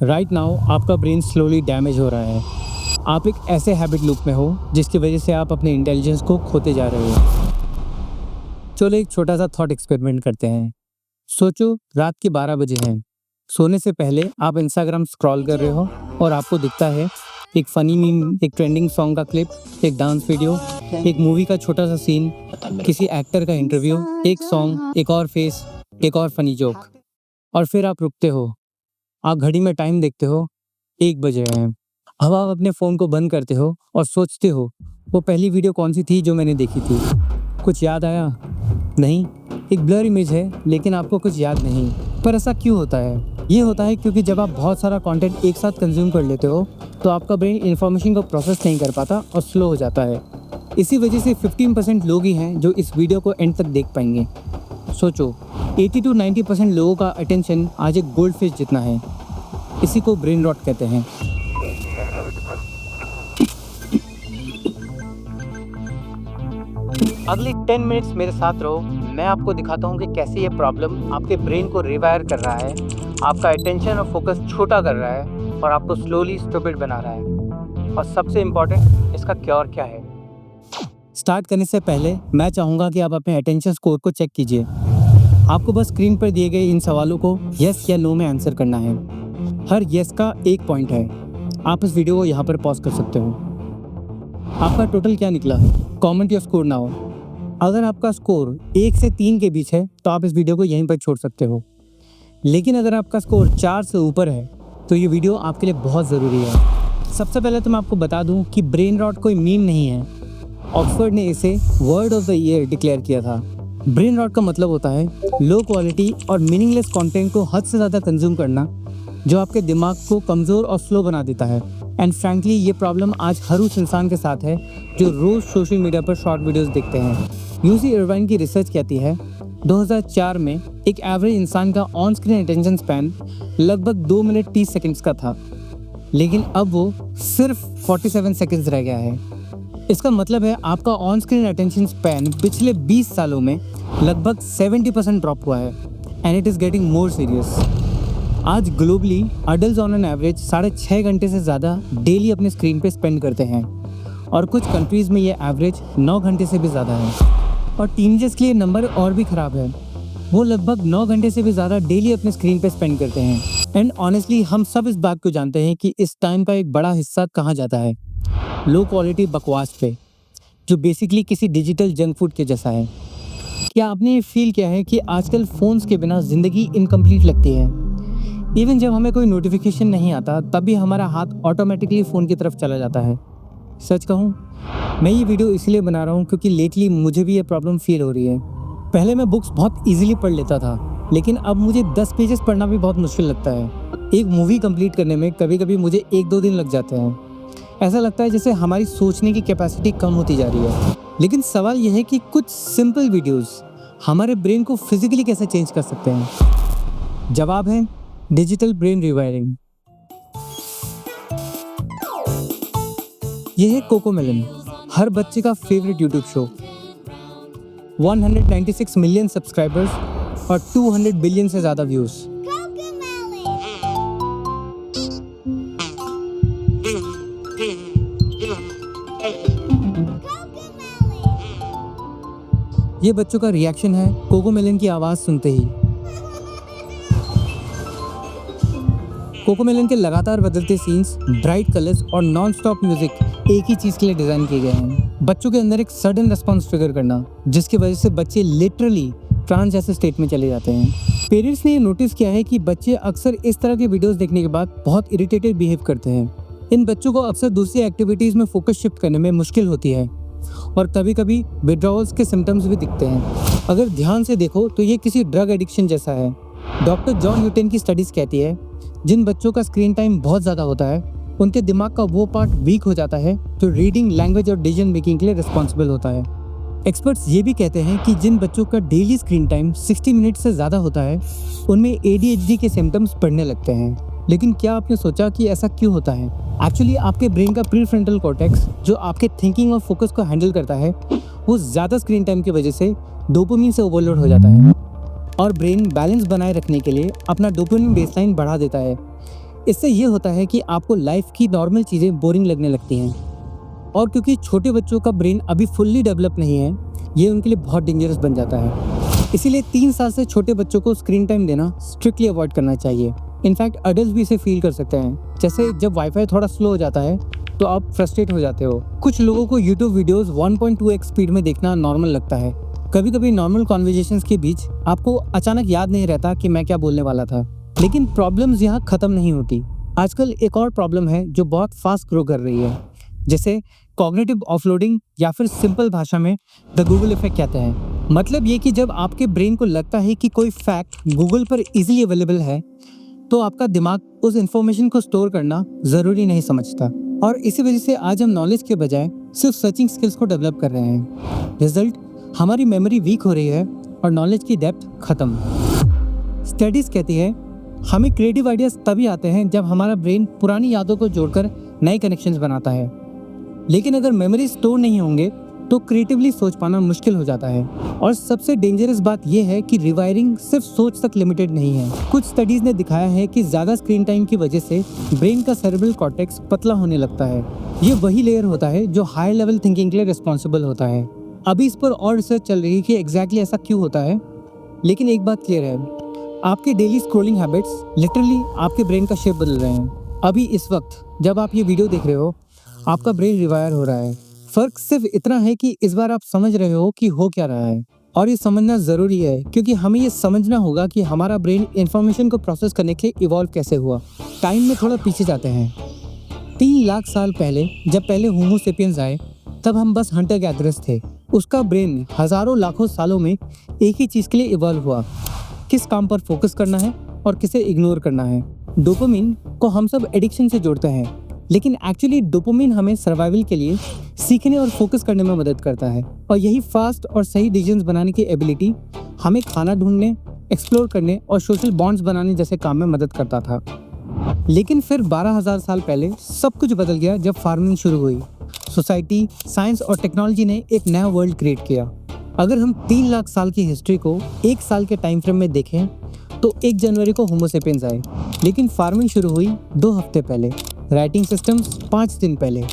Right now आपका brain slowly damage हो रहा है। आप एक ऐसे हैबिट लूप में हो जिसकी वजह से आप अपने इंटेलिजेंस को खोते जा रहे हो। चलो एक छोटा सा थॉट एक्सपेरिमेंट करते हैं। सोचो रात के 12 बजे हैं। सोने से पहले आप इंस्टाग्राम स्क्रॉल कर रहे हो और आपको दिखता है एक फनी मीम, एक ट्रेंडिंग सॉन्ग का क्लिप, एक डांस वीडियो, एक मूवी का छोटा सा सीन, किसी एक्टर का इंटरव्यू, एक सॉन्ग, एक और फेस, एक और फनी जोक। और फिर आप रुकते हो। आप घड़ी में टाइम देखते हो, 1 बज रहे हैं। अब आप अपने फ़ोन को बंद करते हो और सोचते हो वो पहली वीडियो कौन सी थी जो मैंने देखी थी। कुछ याद आया? नहीं, एक ब्लर इमेज है लेकिन आपको कुछ याद नहीं। पर ऐसा क्यों होता है? ये होता है क्योंकि जब आप बहुत सारा कंटेंट एक साथ कंज्यूम कर लेते हो तो आपका ब्रेन इन्फॉर्मेशन को प्रोसेस नहीं कर पाता और स्लो हो जाता है। इसी वजह से 15% लोग ही हैं जो इस वीडियो को एंड तक देख पाएंगे। सोचो 80 to 90% लोगों का अटेंशन आज एक गोल्ड फिश जितना है। इसी को ब्रेन रॉट कहते हैं। अगले 10 मिनट्स मेरे साथ रहो। मैं आपको दिखाता हूँ कि कैसे ये प्रॉब्लम आपके ब्रेन को रिवायर कर रहा है, आपका अटेंशन और फोकस छोटा कर रहा है और आपको स्लोली स्टूपिड बना रहा है। और सबसे इम्पोर्टेंट, इसका क्योर क्या है। स्टार्ट करने से पहले मैं चाहूँगा कि आप अपने अटेंशन स्कोर को चेक कीजिए। आपको बस स्क्रीन पर दिए गए इन सवालों को यस या नो में आंसर करना है। हर यस का 1 पॉइंट है। आप इस वीडियो को यहाँ पर पॉज कर सकते हो। आपका टोटल क्या निकला? Comment your score now. अगर आपका स्कोर 1 से 3 के बीच है तो आप इस वीडियो को यहीं पर छोड़ सकते हो। लेकिन अगर आपका स्कोर 4 से ऊपर है तो ये वीडियो आपके लिए बहुत ज़रूरी है। सबसे पहले तो मैं आपको बता दूं कि ब्रेन रॉट कोई मीम नहीं है। ऑक्सफोर्ड ने इसे word of the year declare किया था। ब्रेन रॉट का मतलब होता है लो क्वालिटी और मीनिंगलेस कंटेंट को हद से ज़्यादा कंज्यूम करना, जो आपके दिमाग को कमज़ोर और स्लो बना देता है। एंड फ्रैंकली ये प्रॉब्लम आज हर उस इंसान के साथ है जो रोज़ सोशल मीडिया पर शॉर्ट वीडियोस देखते हैं। यूसी इरवाइन की रिसर्च कहती है 2004 में एक एवरेज इंसान का ऑन स्क्रीन अटेंशन स्पैन लगभग 2 मिनट 30 सेकंड्स का था, लेकिन अब वो सिर्फ 47 सेकंड्स रह गया है। इसका मतलब है आपका ऑन स्क्रीन अटेंशन स्पैन पिछले 20 सालों में लगभग 70% ड्रॉप हुआ है। And it is getting more serious. आज globally adult on an average 6.5 घंटे से ज़्यादा डेली अपने स्क्रीन पे स्पेंड करते हैं और कुछ कंट्रीज़ में ये एवरेज 9 घंटे से भी ज़्यादा है। और टीनेजर्स के लिए नंबर और भी ख़राब है। वो लगभग 9 घंटे से भी ज़्यादा डेली अपने स्क्रीन पे स्पेंड करते हैं। एंड ऑनेस्टली हम सब इस बात को जानते हैं कि इस टाइम का एक बड़ा हिस्सा कहाँ जाता है? लो क्वालिटी बकवास पे, जो बेसिकली किसी डिजिटल जंक फूड के जैसा है। क्या आपने ये फील किया है कि आजकल फ़ोन्स के बिना ज़िंदगी इनकम्प्लीट लगती है? इवन जब हमें कोई नोटिफिकेशन नहीं आता तब भी हमारा हाथ ऑटोमेटिकली फ़ोन की तरफ चला जाता है। सच कहूँ, मैं ये वीडियो इसलिए बना रहा हूँ क्योंकि लेटली मुझे भी ये प्रॉब्लम फील हो रही है। पहले मैं बुक्स बहुत ईजिली पढ़ लेता था, लेकिन अब मुझे 10 पेजेस पढ़ना भी बहुत मुश्किल लगता है। एक मूवी कंप्लीट करने में कभी कभी मुझे 1-2 दिन लग जाते हैं। ऐसा लगता है जैसे हमारी सोचने की कैपेसिटी कम होती जा रही है। लेकिन सवाल यह है कि कुछ सिंपल वीडियोस हमारे ब्रेन को फिजिकली कैसे चेंज कर सकते हैं? जवाब है डिजिटल ब्रेन रिवायरिंग। यह है कोकोमेलन, हर बच्चे का favourite YouTube show. 196 million subscribers और 200 बिलियन से ज़्यादा व्यूज़। ये बच्चों का रिएक्शन है कोकोमेलन की आवाज़ सुनते ही। कोकोमेलन के लगातार बदलते सीन्स, ब्राइट कलर्स और नॉन स्टॉप म्यूजिक एक ही चीज़ के लिए डिज़ाइन किए गए हैं। बच्चों के अंदर एक सडन रिस्पॉन्स ट्रिगर करना, जिसकी वजह से बच्चे लिटरली ट्रांस जैसे स्टेट में चले जाते हैं। पेरेंट्स ने ये नोटिस किया है कि बच्चे अक्सर इस तरह के वीडियोस देखने के बाद बहुत इरिटेटेड बिहेव करते हैं। इन बच्चों को अक्सर दूसरी एक्टिविटीज़ में फोकस शिफ्ट करने में मुश्किल होती है और कभी कभी विड्रॉल्स के सिम्टम्स भी दिखते हैं। अगर ध्यान से देखो तो ये किसी ड्रग एडिक्शन जैसा है। डॉक्टर जॉन न्यूटन की स्टडीज़ कहती है जिन बच्चों का स्क्रीन टाइम बहुत ज़्यादा होता है उनके दिमाग का वो पार्ट वीक हो जाता है जो रीडिंग, लैंग्वेज और डिसीजन मेकिंग के लिए रिस्पॉन्सिबल होता है। एक्सपर्ट्स ये भी कहते हैं कि जिन बच्चों का डेली स्क्रीन टाइम 60 मिनट से ज़्यादा होता है उनमें ADHD के सिम्टम्स बढ़ने लगते हैं। लेकिन क्या आपने सोचा कि ऐसा क्यों होता है? एक्चुअली आपके ब्रेन का प्रीफ्रंटल कॉर्टेक्स, जो आपके थिंकिंग और फोकस को हैंडल करता है, वो ज़्यादा स्क्रीन टाइम की वजह से डोपामिन से ओवरलोड हो जाता है और ब्रेन बैलेंस बनाए रखने के लिए अपना डोपामिन बेसलाइन बढ़ा देता है। इससे ये होता है कि आपको लाइफ की नॉर्मल चीज़ें बोरिंग लगने लगती हैं। और क्योंकि छोटे बच्चों का ब्रेन अभी फुल्ली डेवलप नहीं है, ये उनके लिए बहुत डेंजरस बन जाता है। इसीलिए 3 साल से छोटे बच्चों को स्क्रीन टाइम देना स्ट्रिक्टली अवॉइड करना चाहिए। इनफैक्ट अडल्ट भी इसे फील कर सकते हैं। जैसे जब वाईफाई थोड़ा स्लो हो जाता है तो आप फ्रस्ट्रेट हो जाते हो। कुछ लोगों को यूट्यूब वीडियोस 1.2x स्पीड में देखना नॉर्मल लगता है। कभी कभी नॉर्मल कॉन्वर्जेशंस के बीच आपको अचानक याद नहीं रहता कि मैं क्या बोलने वाला था। लेकिन प्रॉब्लम्स यहाँ खत्म नहीं होती। आजकल एक और प्रॉब्लम है जो बहुत फास्ट ग्रो कर रही है, जैसे कॉग्निटिव ऑफलोडिंग, या फिर सिंपल भाषा में द गूगल इफेक्ट कहते हैं। मतलब ये कि जब आपके ब्रेन को लगता है कि कोई फैक्ट गूगल पर इजीली अवेलेबल है, तो आपका दिमाग उस इंफॉर्मेशन को स्टोर करना ज़रूरी नहीं समझता। और इसी वजह से आज हम नॉलेज के बजाय सिर्फ सर्चिंग स्किल्स को डेवलप कर रहे हैं। रिजल्ट, हमारी मेमोरी वीक हो रही है और नॉलेज की डेप्थ खत्म। स्टडीज़ कहती है हमें क्रिएटिव आइडियाज़ तभी आते हैं जब हमारा ब्रेन पुरानी यादों को जोड़कर नए कनेक्शंस बनाता है। लेकिन अगर मेमोरी स्टोर नहीं होंगे तो क्रिएटिवली सोच पाना मुश्किल हो जाता है। और सबसे डेंजरस बात यह है कि रिवायरिंग सिर्फ सोच तक लिमिटेड नहीं है। कुछ स्टडीज ने दिखाया है कि ज़्यादा स्क्रीन टाइम की वजह से ब्रेन का सेरेब्रल कॉर्टेक्स पतला होने लगता है। ये वही लेयर होता है जो हायर लेवल थिंकिंग के लिए रिस्पॉन्सिबल होता है। अभी इस पर और रिसर्च चल रही है कि एग्जैक्टली ऐसा क्यों होता है। लेकिन एक बात क्लियर है, आपके डेली स्क्रॉलिंग हैबिट्स लिटरली आपके ब्रेन का शेप बदल रहे हैं। अभी इस वक्त जब आप ये वीडियो देख रहे हो, आपका ब्रेन रिवायर हो रहा है। फर्क सिर्फ इतना है कि इस बार आप समझ रहे हो कि हो क्या रहा है। और ये समझना ज़रूरी है क्योंकि हमें ये समझना होगा कि हमारा ब्रेन इंफॉर्मेशन को प्रोसेस करने के लिए इवॉल्व कैसे हुआ। टाइम में थोड़ा पीछे जाते हैं। 3 लाख साल पहले जब पहले होमो सेपियंस आए, तब हम बस हंटर गैदरर्स थे। उसका ब्रेन हज़ारों लाखों सालों में एक ही चीज़ के लिए इवॉल्व हुआ, किस काम पर फोकस करना है और किसे इग्नोर करना है। डोपामिन को हम सब एडिक्शन से जोड़ते हैं, लेकिन एक्चुअली डोपामिन हमें सर्वाइवल के लिए सीखने और फोकस करने में मदद करता है। और यही फास्ट और सही डिसीजंस बनाने की एबिलिटी हमें खाना ढूंढने, एक्सप्लोर करने और सोशल बॉन्ड्स बनाने जैसे काम में मदद करता था। लेकिन फिर 12,000 साल पहले सब कुछ बदल गया जब फार्मिंग शुरू हुई। सोसाइटी, साइंस और टेक्नोलॉजी ने एक नया वर्ल्ड क्रिएट किया। अगर हम 3 लाख साल की हिस्ट्री को 1 साल के टाइम फ्रेम में देखें तो 1 जनवरी को होमो सेपियंस आए, लेकिन फार्मिंग शुरू हुई 2 हफ्ते पहले, राइटिंग सिस्टम्स 5 दिन पहले,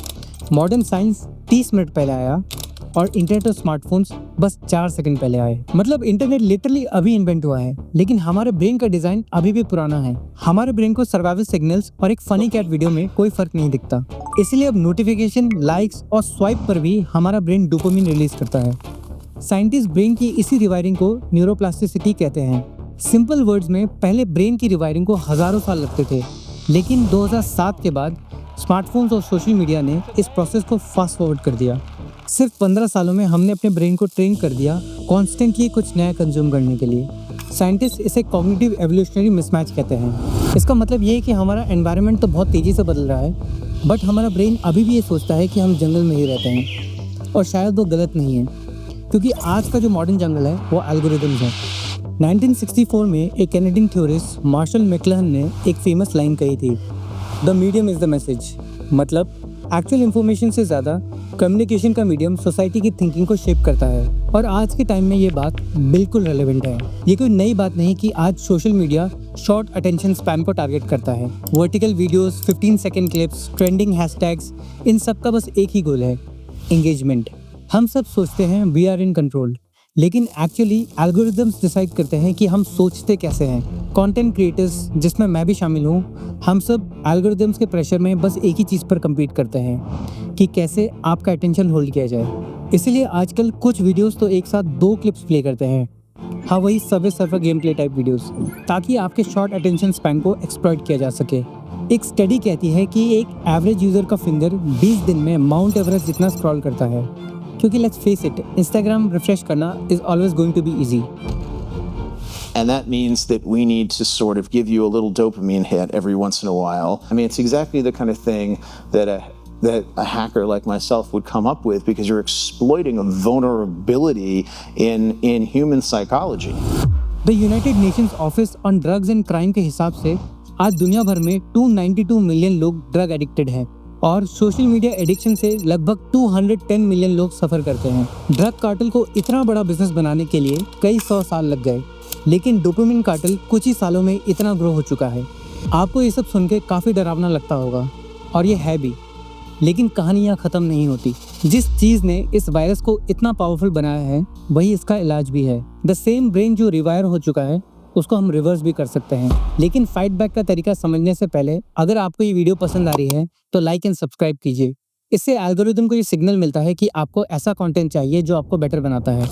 मॉडर्न साइंस 30 मिनट पहले आया और इंटरनेट और स्मार्टफोन्स बस 4 सेकंड पहले आए। मतलब इंटरनेट लिटरली अभी इन्वेंट हुआ है, लेकिन हमारे ब्रेन का डिजाइन अभी भी पुराना है। हमारे ब्रेन को सर्वाइवल सिग्नल्स और एक फनी कैट वीडियो में कोई फर्क नहीं दिखता। इसलिए अब नोटिफिकेशन, लाइक्स और स्वाइप पर भी हमारा ब्रेन डोपामिन रिलीज करता है। साइंटिस्ट ब्रेन की इसी रिवायरिंग को न्यूरोप्लास्टिसिटी कहते हैं। सिंपल वर्ड्स में पहले ब्रेन की रिवायरिंग को हज़ारों साल लगते थे, लेकिन 2007 के बाद स्मार्टफोन्स और सोशल मीडिया ने इस प्रोसेस को फास्ट फॉरवर्ड कर दिया। सिर्फ 15 सालों में हमने अपने ब्रेन को ट्रेन कर दिया कॉन्स्टेंटली कुछ नया कंज्यूम करने के लिए। साइंटिस्ट इसे कॉग्निटिव एवोल्यूशनरी मिसमैच कहते हैं। इसका मतलब ये है कि हमारा एनवायरनमेंट तो बहुत तेज़ी से बदल रहा है, बट हमारा ब्रेन अभी भी ये सोचता है कि हम जंगल में ही रहते हैं। और शायद वो गलत नहीं है, क्योंकि आज का जो मॉडर्न जंगल है वो एल्गोरिदम्स है। 1964 में एक कैनेडियन थ्योरिस्ट मार्शल मैकलहन ने एक फेमस लाइन कही थी, the medium is the message. मतलब एक्चुअल इन्फॉर्मेशन से ज़्यादा कम्युनिकेशन का मीडियम सोसाइटी की थिंकिंग को शेप करता है। और आज के टाइम में ये बात बिल्कुल रेलेवेंट है। ये कोई नई बात नहीं कि आज social media short attention span को टारगेट करता है। Vertical videos, 15 second clips, trending hashtags, इन सब का बस एक ही गोल है, एंगेजमेंट। हम सब सोचते हैं वी आर इन कंट्रोल, लेकिन एक्चुअली एल्गोरिदम्स डिसाइड करते हैं कि हम सोचते कैसे हैं। कंटेंट क्रिएटर्स, जिसमें मैं भी शामिल हूँ, हम सब एल्गोरिदम्स के प्रेशर में बस एक ही चीज़ पर कम्पीट करते हैं कि कैसे आपका अटेंशन होल्ड किया जाए। इसलिए आजकल कुछ वीडियोस तो एक साथ 2 क्लिप्स प्ले करते हैं। हाँ, वही Subway surfer game play type videos, ताकि आपके शॉर्ट अटेंशन स्पैन को एक्सप्लॉइट किया जा सके। एक स्टडी कहती है कि एक एवरेज यूज़र का फिंगर 20 दिन में माउंट एवरेस्ट जितना स्क्रॉल करता है, क्योंकि let's face it, Instagram refresh करना is always going to be easy. And that means that we need to sort of give you a little dopamine hit every once in a while. I mean, it's exactly the kind of thing that a hacker like myself would come up with, because you're exploiting a vulnerability in human psychology. The United Nations Office on Drugs and Crime के हिसाब से आज दुनिया भर में 292 million लोग drug addicted हैं और सोशल मीडिया एडिक्शन से लगभग 210 मिलियन लोग सफ़र करते हैं। ड्रग कार्टेल को इतना बड़ा बिजनेस बनाने के लिए कई 100 साल लग गए, लेकिन डोपामिन कार्टेल कुछ ही सालों में इतना ग्रो हो चुका है आपको ये सब सुन के काफ़ी डरावना लगता होगा, और ये है भी, लेकिन कहानियाँ ख़त्म नहीं होती। जिस चीज़ ने इस वायरस को इतना पावरफुल बनाया है, वही इसका इलाज भी है। द सेम ब्रेन जो रिवायर हो चुका है, उसको हम रिवर्स भी कर सकते हैं। लेकिन फाइट बैक का तरीका समझने से पहले अगर आपको ये वीडियो पसंद आ रही है तो लाइक एंड सब्सक्राइब कीजिए। इससे एल्गोरिदम को ये सिग्नल मिलता है कि आपको ऐसा कंटेंट चाहिए जो आपको बेटर बनाता है।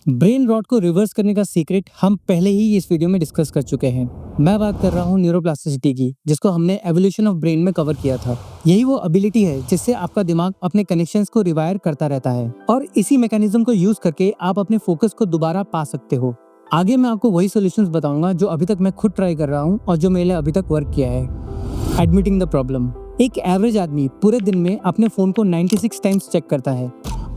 ब्रेन रॉट को रिवर्स करने का सीक्रेट हम पहले ही इस वीडियो में डिस्कस कर चुके हैं। मैं बात कर रहा हूँ न्यूरोप्लास्टिसिटी की, जिसको हमने एवोल्यूशन ऑफ ब्रेन में कवर किया था। यही वो एबिलिटी है जिससे आपका दिमाग अपने कनेक्शंस को रिवायर करता रहता है, और इसी मैकेनिज्म को यूज करके आप अपने फोकस को दोबारा पा सकते हो। आगे मैं आपको वही सॉल्यूशंस बताऊंगा जो अभी तक मैं खुद ट्राई कर रहा हूँ और जो मेरे लिए अभी तक वर्क किया है। Admitting the problem. एक एवरेज आदमी पूरे दिन में अपने फ़ोन को 96 टाइम्स चेक करता है।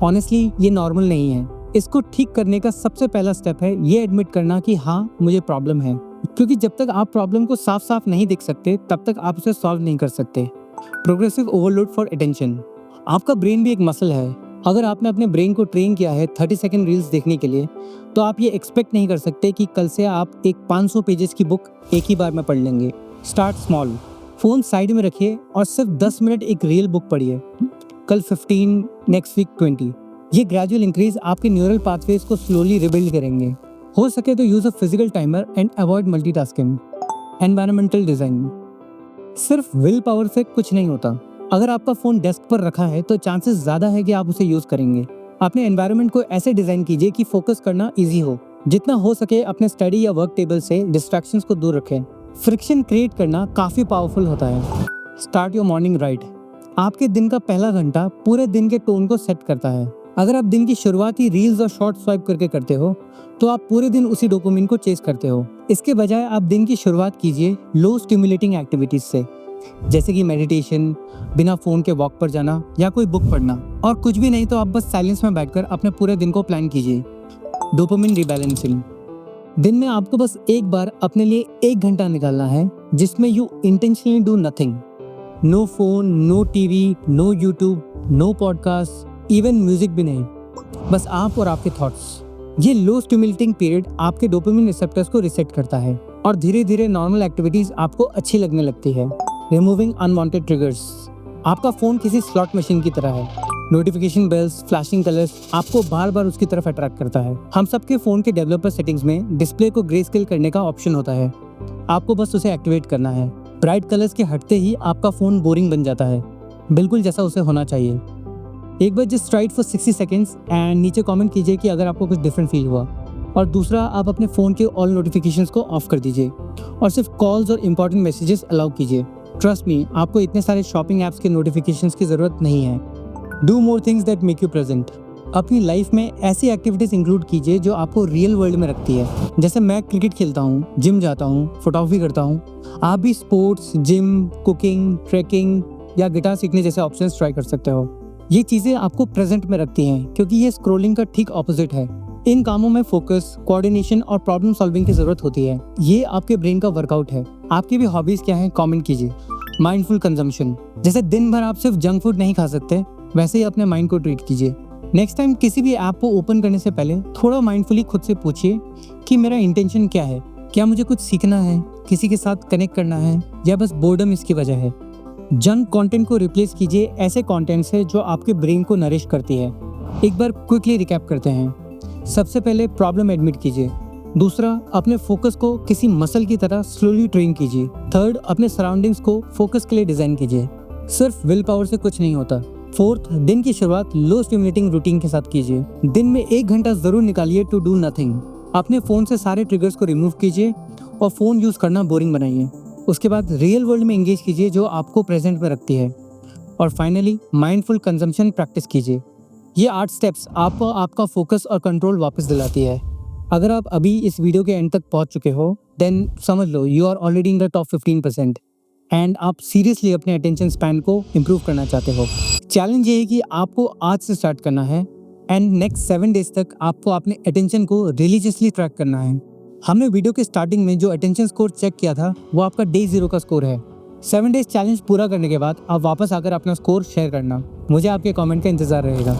ऑनेस्टली ये नॉर्मल नहीं है। इसको ठीक करने का सबसे पहला स्टेप है ये एडमिट करना कि हाँ, मुझे प्रॉब्लम है, क्योंकि जब तक आप प्रॉब्लम को साफ साफ नहीं देख सकते तब तक आप उसे सॉल्व नहीं कर सकते। Progressive overload for attention. आपका ब्रेन भी एक मसल है। अगर आपने अपने ब्रेन को ट्रेन किया है 30 सेकंड रील्स देखने के लिए, तो आप ये एक्सपेक्ट नहीं कर सकते कि कल से आप एक 500 पेजेस की बुक एक ही बार में पढ़ लेंगे। Start small. फ़ोन साइड में रखिए और सिर्फ 10 मिनट एक रियल बुक पढ़िए। कल 15, नेक्स्ट वीक 20। ये ग्रेजुअल इंक्रीज आपके न्यूरल पाथवेज को स्लोली रिबिल्ड करेंगे। हो सके तो use a physical timer and avoid multitasking. Environmental design. सिर्फ विल पावर से कुछ नहीं होता। अगर आपका फ़ोन डेस्क पर रखा है तो चांसेस ज़्यादा है कि आप उसे यूज़ करेंगे। अपने एनवायरनमेंट को ऐसे डिज़ाइन कीजिए कि फोकस करना ईजी हो। जितना हो सके अपने स्टडी या वर्क टेबल से डिस्ट्रैक्शंस को दूर रखें। फ्रिक्शन क्रिएट करना काफ़ी पावरफुल होता है। Start your morning right. आपके दिन का पहला घंटा पूरे दिन के टोन को सेट करता है। अगर आप दिन की शुरुआत ही रील्स और शॉर्ट स्वाइप करके करते हो तो आप पूरे दिन उसी डोपामिन को चेस करते हो। इसके बजाय आप दिन की शुरुआत कीजिए लो स्टिमुलेटिंग एक्टिविटीज से, जैसे कि मेडिटेशन, बिना फ़ोन के वॉक पर जाना या कोई बुक पढ़ना। और कुछ भी नहीं तो आप बस साइलेंस में बैठकर अपने पूरे दिन को प्लान कीजिए। Dopamine rebalancing. दिन में आपको बस एक बार अपने लिए 1 घंटा निकालना है जिसमें you intentionally do nothing. No phone, no TV, no YouTube, no podcast, even music भी नहीं, बस आप और आपके थॉट्स। ये लो स्टिमुलेटिंग पीरियड आपके डोपामिन रिसेप्टर्स को रिसेट करता है और धीरे धीरे नॉर्मल एक्टिविटीज आपको अच्छी लगने लगती है। Removing unwanted triggers. आपका फ़ोन किसी स्लॉट मशीन की तरह है। नोटिफिकेशन बेल्स, फ्लैशिंग कलर्स आपको बार बार उसकी तरफ अट्रैक्ट करता है। हम सबके फ़ोन के डेवलपर सेटिंग्स में डिस्प्ले को ग्रे स्केल करने का ऑप्शन होता है। आपको बस उसे एक्टिवेट करना है। ब्राइट कलर्स के हटते ही आपका फ़ोन बोरिंग बन जाता है, बिल्कुल जैसा उसे होना चाहिए। एक बार just try it for 60 seconds and नीचे कमेंट कीजिए कि अगर आपको कुछ डिफरेंट फील हुआ। और दूसरा, आप अपने फ़ोन के ऑल नोटिफिकेशंस को ऑफ कर दीजिए और सिर्फ कॉल्स और इंपॉर्टेंट मैसेजेस अलाउ कीजिए। ट्रस्ट मी, आपको इतने सारे शॉपिंग ऐप्स के नोटिफिकेशंस की ज़रूरत नहीं है। Do more things that make you present. अपनी लाइफ में ऐसी एक्टिविटीज़ इंक्लूड कीजिए जो आपको रियल वर्ल्ड में रखती है। जैसे मैं क्रिकेट खेलता हूँ, जिम जाता हूँ, फोटोग्राफी करता हूँ। आप भी स्पोर्ट्स, जिम, कुकिंग, ट्रैकिंग या गिटार सीखने जैसे ऑप्शंस ट्राई कर सकते हो। ये चीज़ें आपको प्रेजेंट में रखती हैं, क्योंकि ये स्क्रोलिंग का ठीक ऑपोजिट है। इन कामों में फोकस, कोऑर्डिनेशन और प्रॉब्लम सॉल्विंग की ज़रूरत होती है। ये आपके ब्रेन का वर्कआउट है। आपकी भी हॉबीज़ क्या हैं, कमेंट कीजिए। Mindful consumption. जैसे दिन भर आप सिर्फ जंक फूड नहीं खा सकते, वैसे ही अपने माइंड को ट्रीट कीजिए। नेक्स्ट टाइम किसी भी ऐप को ओपन करने से पहले थोड़ा माइंडफुली खुद से पूछिए कि मेरा इंटेंशन क्या है। क्या मुझे कुछ सीखना है, किसी के साथ कनेक्ट करना है, या बस बोर्डम इसकी वजह है। जंक कंटेंट को रिप्लेस कीजिए ऐसे कंटेंट से जो आपके ब्रेन को नरिश करती है। एक बार क्विकली रिकैप करते हैं। सबसे पहले प्रॉब्लम एडमिट कीजिए। दूसरा, अपने फोकस को किसी मसल की तरह स्लोली ट्रेन कीजिए। थर्ड, अपने सराउंडिंग्स को फोकस के लिए डिज़ाइन कीजिए। सिर्फ विल पावर से कुछ नहीं होता। फोर्थ, दिन की शुरुआत लो स्टिमुलेटिंग रूटीन के साथ कीजिए। दिन में 1 घंटा ज़रूर निकालिए टू डू नथिंग। अपने फ़ोन से सारे ट्रिगर्स को रिमूव कीजिए और फ़ोन यूज़ करना बोरिंग बनाइए। उसके बाद रियल वर्ल्ड में एंगेज कीजिए जो आपको प्रेजेंट में रखती है। और फाइनली, माइंडफुल कंजम्पशन प्रैक्टिस कीजिए। ये 8 स्टेप्स आपको आपका फोकस और कंट्रोल वापस दिलाती है। अगर आप अभी इस वीडियो के एंड तक पहुंच चुके हो, देन समझ लो you are already in the top 15% and आप सीरियसली अपने अटेंशन स्पैन को इम्प्रूव करना चाहते हो। चैलेंज ये है कि आपको आज से स्टार्ट करना है एंड नेक्स्ट 7 डेज तक आपको अपने अटेंशन को रिलीजियसली ट्रैक करना है। हमने वीडियो के स्टार्टिंग में जो अटेंशन स्कोर चेक किया था वो आपका डे 0 का स्कोर है। 7 डेज चैलेंज पूरा करने के बाद आप वापस आकर अपना स्कोर शेयर करना। मुझे आपके कमेंट का इंतजार रहेगा।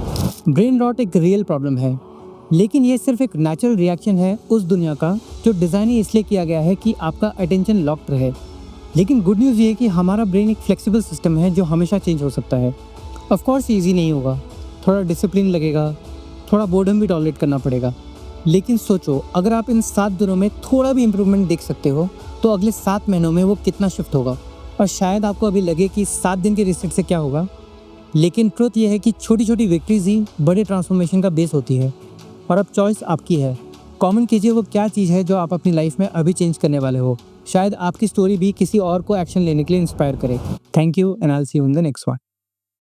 ब्रेन रॉट एक रियल प्रॉब्लम है, लेकिन ये सिर्फ एक नेचुरल रिएक्शन है उस दुनिया का जो डिज़ाइन ही इसलिए किया गया है कि आपका अटेंशन लॉक्ड रहे। लेकिन गुड न्यूज़ ये है कि हमारा ब्रेन एक फ्लेक्सिबल सिस्टम है जो हमेशा चेंज हो सकता है। ऑफ कोर्स ईजी नहीं होगा, थोड़ा डिसिप्लिन लगेगा, थोड़ा बोर्डम भी टॉलरेट करना पड़ेगा। लेकिन सोचो, अगर आप इन 7 दिनों में थोड़ा भी इम्प्रूवमेंट देख सकते हो तो अगले 7 महीनों में वो कितना शिफ्ट होगा। और शायद आपको अभी लगे कि 7 दिन के रिसेट से क्या होगा, लेकिन ट्रुथ ये है कि छोटी छोटी विक्ट्रीज ही बड़े ट्रांसफॉर्मेशन का बेस होती है। और अब चॉइस आपकी है। कमेंट कीजिए वो क्या चीज़ है जो आप अपनी लाइफ में अभी चेंज करने वाले हो। शायद आपकी स्टोरी भी किसी और को एक्शन लेने के लिए इंस्पायर करे। Thank you and I will see you in the next one.